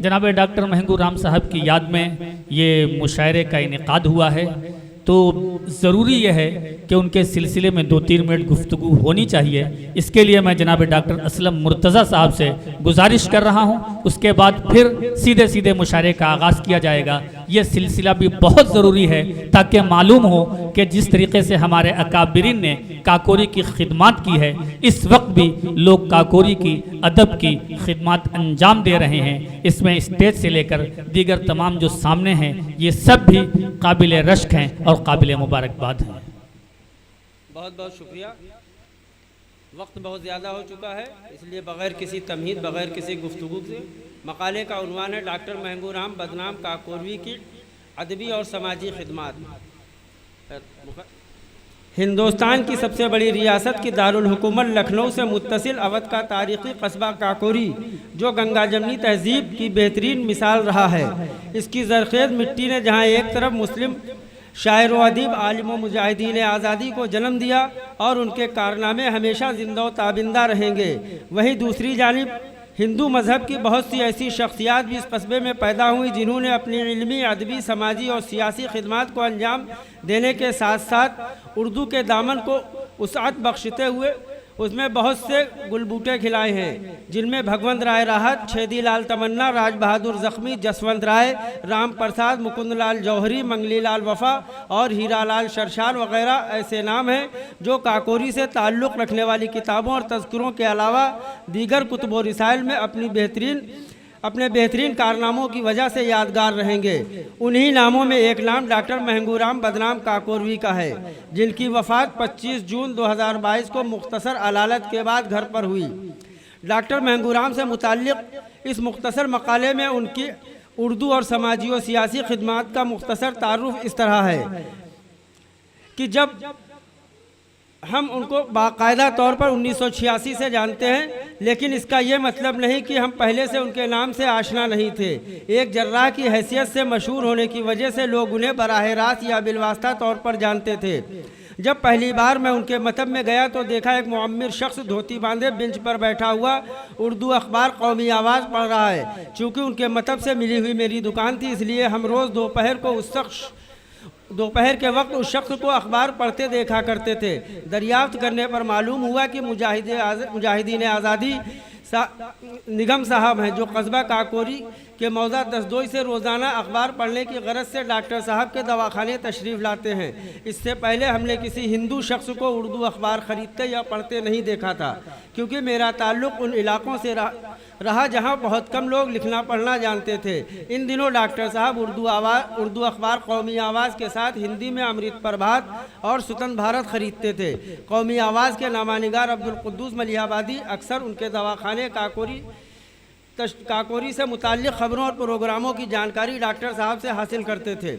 जनाब डॉक्टर महंगू राम साहब की याद में ये मुशायरे का इनेकाद हुआ है, तो ज़रूरी यह है कि उनके सिलसिले में 2-3 मिनट गुफ्तगू होनी चाहिए। इसके लिए मैं जनाब डॉक्टर असलम मुर्तज़ा साहब से गुजारिश कर रहा हूं। उसके बाद फिर सीधे सीधे मुशायरे का आगाज़ किया जाएगा। ये सिलसिला भी बहुत ज़रूरी है ताकि मालूम हो कि जिस तरीके से हमारे अकाबिरीन ने काकोरी की खिदमत की है, इस वक्त भी लोग काकोरी की अदब की खिदमत अंजाम दे रहे हैं। इसमें स्टेज से लेकर दीगर तमाम जो सामने हैं, ये सब भी काबिल रश्क हैं और काबिल मुबारकबाद हैं। बहुत बहुत शुक्रिया। वक्त बहुत ज़्यादा हो चुका है, इसलिए बग़ैर किसी तमहीद, बग़ैर किसी गुफ्तगू से मकाले का उन्वान है डॉक्टर महंगू राम बदनाम काकोरवी की अदबी और समाजी खिदमत। हिंदुस्तान की सबसे बड़ी रियासत की दारुल हुकूमत लखनऊ से मुत्तसिल अवध का तारीख़ी कस्बा काकोरी, जो गंगा जमनी तहजीब की बेहतरीन मिसाल रहा है। इसकी ज़रख़ेज़ मिट्टी ने जहाँ एक तरफ मुस्लिम शायर व अदीब, आलिम व मुजाहिदीन आज़ादी को जन्म दिया और उनके कारनामे हमेशा जिंदा व ताबिंदा रहेंगे, वहीं दूसरी जानिब हिंदू मज़हब की बहुत सी ऐसी शख्सियात भी इस कस्बे में पैदा हुई जिन्होंने अपनी इल्मी, अदबी, समाजी और सियासी खिदमत को अंजाम देने के साथ साथ उर्दू के दामन को वुसअत बख्शते हुए उसमें बहुत से गुलबूटे खिलाए हैं, जिनमें भगवंत राय राहत, छेदी लाल तमन्ना, राज बहादुर ज़ख्मी, जसवंत राय, राम प्रसाद, मुकुंद लाल जौहरी, मंगली लाल वफ़ा और हीरा लाल शरशार वगैरह ऐसे नाम हैं जो काकोरी से ताल्लुक़ रखने वाली किताबों और तज़किरों के अलावा दीगर कुतुब व रिसाइल में अपने बेहतरीन कारनामों की वजह से यादगार रहेंगे। उन्हीं नामों में एक नाम डॉक्टर महंगू राम बदनाम काकोरवी का है, जिनकी वफ़ात 25 जून 2022 को मुख्तसर अलालत के बाद घर पर हुई। डॉक्टर महंगू राम से मुताल्लिक़ इस मुख्तसर मकाले में उनकी उर्दू और समाजी और सियासी खिदमत का मुख्तसर तारुफ इस तरह है कि जब हम उनको बाकायदा तौर पर 1986 से जानते हैं, लेकिन इसका ये मतलब नहीं कि हम पहले से उनके नाम से आशना नहीं थे। एक जर्राह की हैसियत से मशहूर होने की वजह से लोग उन्हें बराह रास्त या बिलवास्ता तौर पर जानते थे। जब पहली बार मैं उनके मकतब में गया तो देखा एक मुअम्मिर शख्स धोती बांधे बेंच पर बैठा हुआ उर्दू अखबार कौमी आवाज़ पढ़ रहा है। चूँकि उनके मकतब से मिली हुई मेरी दुकान थी, इसलिए हम रोज़ दोपहर के वक्त उस शख्स को अखबार पढ़ते देखा करते थे। दरियाफ्त करने पर मालूम हुआ कि मुजाहिदीन आज़ादी निगम साहब हैं, जो कस्बा काकोरी के मौजा दसदोई से रोज़ाना अखबार पढ़ने की गरज से डॉक्टर साहब के दवाखाने तशरीफ़ लाते हैं। इससे पहले हमने किसी हिंदू शख्स को उर्दू अखबार ख़रीदते या पढ़ते नहीं देखा था, क्योंकि मेरा ताल्लुक़ उन इलाक़ों से रहा जहां बहुत कम लोग लिखना पढ़ना जानते थे। इन दिनों डॉक्टर साहब उर्दू अखबार कौमी आवाज़ के साथ हिंदी में अमृत प्रभात और स्वतंत्र भारत ख़रीदते थे। कौमी आवाज़ के नामानिगार अब्दुल कुद्दूस मलिहाबादी अक्सर उनके दवाखाने काकोरी से मुताल्लिक़ ख़बरों और प्रोग्रामों की जानकारी डॉक्टर साहब से हासिल करते थे।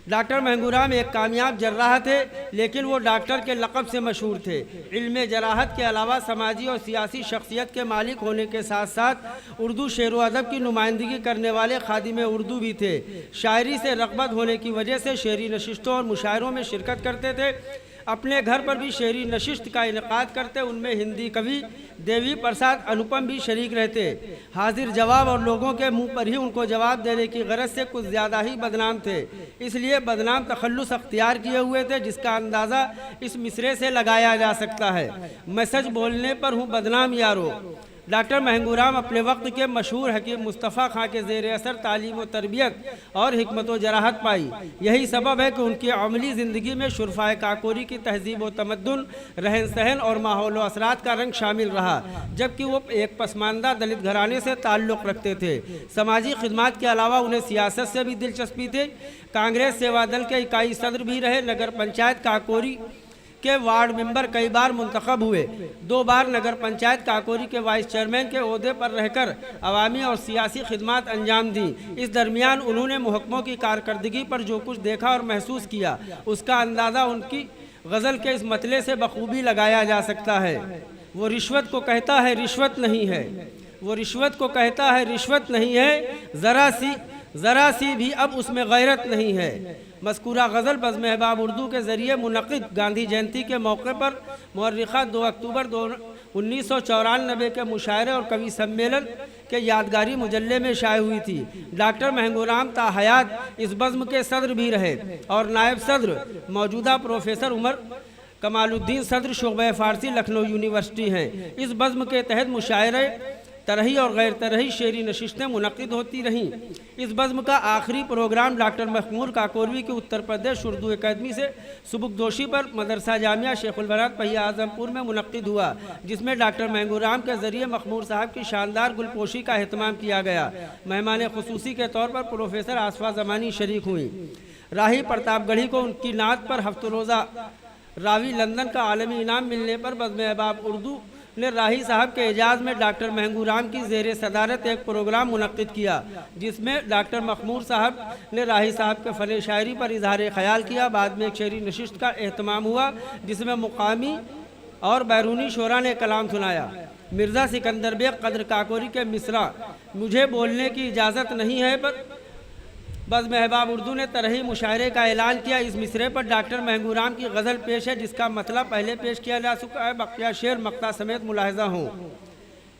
डॉक्टर महंगू राम एक कामयाब जर्राह थे, लेकिन वो डॉक्टर के लक़ब से मशहूर थे। इल्म जराहत के अलावा समाजी और सियासी शख्सियत के मालिक होने के साथ साथ उर्दू शेर व अदब की नुमाइंदगी करने वाले खादिम उर्दू भी थे। शायरी से रग़बत होने की वजह से शेरी नशिस्तों और मुशायरों में शिरकत करते थे। अपने घर पर भी शेरी नशिस्त का इनेकाद करते, उनमें हिंदी कवि देवी प्रसाद अनुपम भी शरीक रहते। हाजिर जवाब और लोगों के मुंह पर ही उनको जवाब देने की गरज से कुछ ज़्यादा ही बदनाम थे, इसलिए बदनाम तखल्लुस अख्तियार किए हुए थे, जिसका अंदाज़ा इस मिसरे से लगाया जा सकता है, मैं सच बोलने पर हूँ बदनाम यारो। डॉक्टर महंगू राम अपने वक्त के मशहूर हकीम मुस्तफ़ा खां के ज़ेर असर तालीम व तरबियत और हिकमत व जराहत पाई। यही सबब है कि उनकी अमली ज़िंदगी में शुरफ़ाए काकोरी की तहज़ीब व तमद्दुन, रहन सहन और माहौल व असरात का रंग शामिल रहा, जबकि वो एक पसमानदा दलित घराने से ताल्लुक़ रखते थे। समाजी खिदमत के अलावा उन्हें सियासत से भी दिलचस्पी थी। कांग्रेस सेवा दल के इकाई सदर भी रहे। नगर पंचायत काकोरी के वार्ड मेंबर कई बार मुंतखब हुए। 2 बार नगर पंचायत काकोरी के वाइस चेयरमैन के ओहदे पर रहकर अवामी और सियासी खिदमत अंजाम दी। इस दरमियान उन्होंने महकमों की कारकर्दगी पर जो कुछ देखा और महसूस किया, उसका अंदाज़ा उनकी गज़ल के इस मतले से बखूबी लगाया जा सकता है। वो रिश्वत को कहता है रिश्वत नहीं है, वो रिश्वत को कहता है रिश्वत नहीं है, ज़रा सी भी अब उसमें गैरत नहीं है। मज़कूरा गज़ल बज़्म अहबाब उर्दू के ज़रिए मुनक़िद गांधी जयंती के मौके पर मुअर्रिख़ा 2 अक्टूबर 1994 के मुशायरे और कवि सम्मेलन के यादगारी मुजल्ले में शाये हुई थी। डॉक्टर महंगूराम ता हयात इस बज़्म के सदर भी रहे और नायब सदर मौजूदा प्रोफेसर उमर कमालुद्दीन सदर शोबे फ़ारसी लखनऊ यूनिवर्सिटी हैं। इस बज़्म के तहत मुशायरे तरही और गैर तरही शेरी नशिस्तें मुनक़िद होती रहीं। इस बज़्म का आखिरी प्रोग्राम डॉक्टर महमूद काकोरवी की उत्तर प्रदेश उर्दू अकादमी से सुबुकदोशी पर मदरसा जामिया शेखुल बरात पहिया आज़मपुर में मुनक़िद हुआ, जिसमें डॉक्टर महंगूराम के ज़रिए मखमूर साहब की शानदार गुलपोशी का एहतमाम किया गया। मेहमान खुसूसी के तौर पर प्रोफेसर आसफ़ा ज़मानी शरीक हुई। राही प्रतापगढ़ी को उनकी नात पर हफ्त रोज़ा रावी लंदन का आलमी इनाम मिलने पर बज़्म अहबाब उर्दू ने राही साहब के एजाज़ में डॉक्टर महंगूराम की ज़ेर सदारत एक प्रोग्राम मुनक़िद किया, जिसमें डॉक्टर मखमूर साहब ने राही साहब के फ़न शायरी पर इजहार ख़याल किया। बाद में एक शेरी नशिस्त का एहतमाम हुआ, जिसमें मुकामी और बैरूनी शोरा ने कलाम सुनाया। मिर्ज़ा सिकंदर बेग कद्र काकोरी के मिसरा मुझे बोलने की इजाज़त नहीं है पर बज़्म अहबाब उर्दू ने तरही मुशायरे का ऐलान किया। इस मिसरे पर डॉक्टर महंगूराम की गज़ल पेश है, जिसका मतलब पहले पेश किया जा चुका है। बक़िया शेर मक्ता समेत मुलाहिज़ा हो।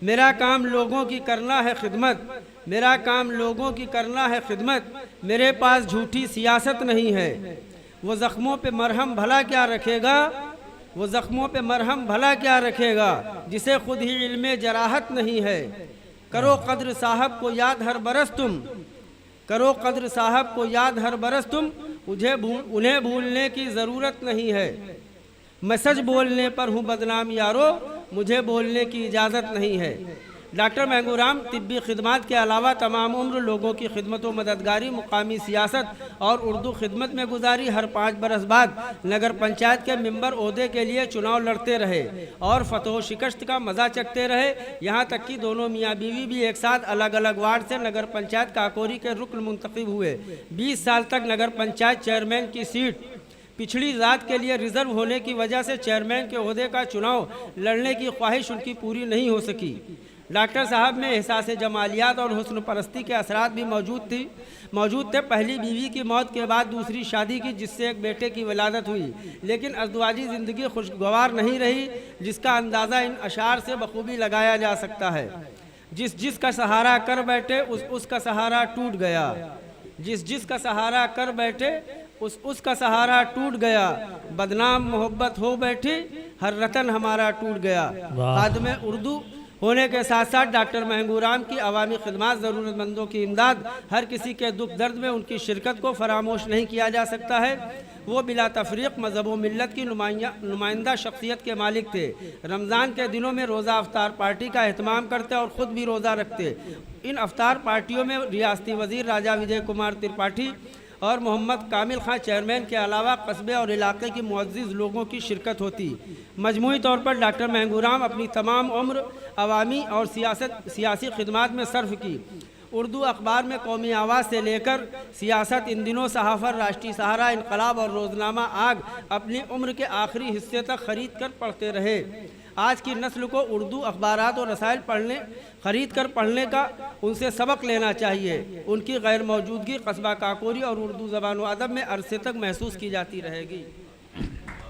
मेरा काम लोगों की करना है खिदमत, मेरा काम लोगों की करना है खिदमत, मेरे पास झूठी सियासत नहीं है। वो ज़ख्मों पे मरहम भला क्या रखेगा, वो ज़ख्मों पे मरहम भला क्या रखेगा, जिसे खुद ही इल्मे जराहत नहीं है। करो कद्र साहब को याद हर बरस तुम, करो कद्र साहब को याद हर बरस तुम, उन्हें भूलने की ज़रूरत नहीं है। मैं सच बोलने पर हूँ बदनाम यारो, मुझे बोलने की इजाज़त नहीं है। डॉक्टर महंगूराम तिब्बी खिदमत के अलावा तमाम उम्र लोगों की खिदमत व मददगारी, मुकामी सियासत और उर्दू खिदमत में गुजारी। हर 5 बरस बाद नगर पंचायत के मेंबर ओहदे के लिए चुनाव लड़ते रहे और फतह शिकस्त का मज़ा चखते रहे। यहाँ तक कि दोनों मियाँ बीवी भी एक साथ अलग अलग वार्ड से नगर पंचायत काकोरी के रुकन मुंतखब हुए। 20 साल तक नगर पंचायत चेयरमैन की सीट पिछड़ी ज़ात के लिए रिजर्व होने की वजह से चेयरमैन के ओहदे का चुनाव लड़ने की ख्वाहिश उनकी पूरी नहीं हो सकी। डॉक्टर साहब में एहसास जमालियात और हुस्न परस्ती के असरात भी मौजूद थे। पहली बीवी की मौत के बाद दूसरी शादी की, जिससे एक बेटे की विलादत हुई, लेकिन अज़दवाजी ज़िंदगी खुशगवार नहीं रही, जिसका अंदाज़ा इन अशार से बखूबी लगाया जा सकता है। जिसका सहारा कर बैठे उसका सहारा टूट गया, जिसका सहारा कर बैठे उसका सहारा टूट गया, बदनाम मोहब्बत हो बैठी हर रतन हमारा टूट गया। खादिम उर्दू होने के साथ साथ डॉक्टर महंगूराम की अवामी खिदमत, ज़रूरतमंदों की इमदाद, हर किसी के दुख दर्द में उनकी शिरकत को फरामोश नहीं किया जा सकता है। वो बिला तफरीक मज़हब व मिल्लत की नुमाइंदा शख्सियत के मालिक थे। रमज़ान के दिनों में रोज़ा अफ्तार पार्टी का एहतमाम करते और ख़ुद भी रोज़ा रखते। इन अफ्तार पार्टियों में रियासती वज़ीर राजा विजय कुमार त्रिपाठी और मोहम्मद कामिल खां चेयरमैन के अलावा कस्बे और इलाके की मुअज़्ज़िज़ लोगों की शिरकत होती। मजमूई तौर पर डॉक्टर महंगूराम अपनी तमाम उम्र अवामी और सियासी खिदमत में सर्फ की। उर्दू अखबार में कौमी आवाज़ से लेकर सियासत, इन दिनों सहाफ़र, राष्ट्रीय सहारा, इनकलाब और रोज़नामा आग अपनी उम्र के आखिरी हिस्से तक ख़रीद कर पढ़ते रहे। आज की नस्ल को उर्दू अखबारात और रसायल ख़रीद कर पढ़ने का उनसे सबक लेना चाहिए। उनकी गैर मौजूदगी कस्बा काकोरी और उर्दू ज़बान व अदब में अरसे तक महसूस की जाती रहेगी।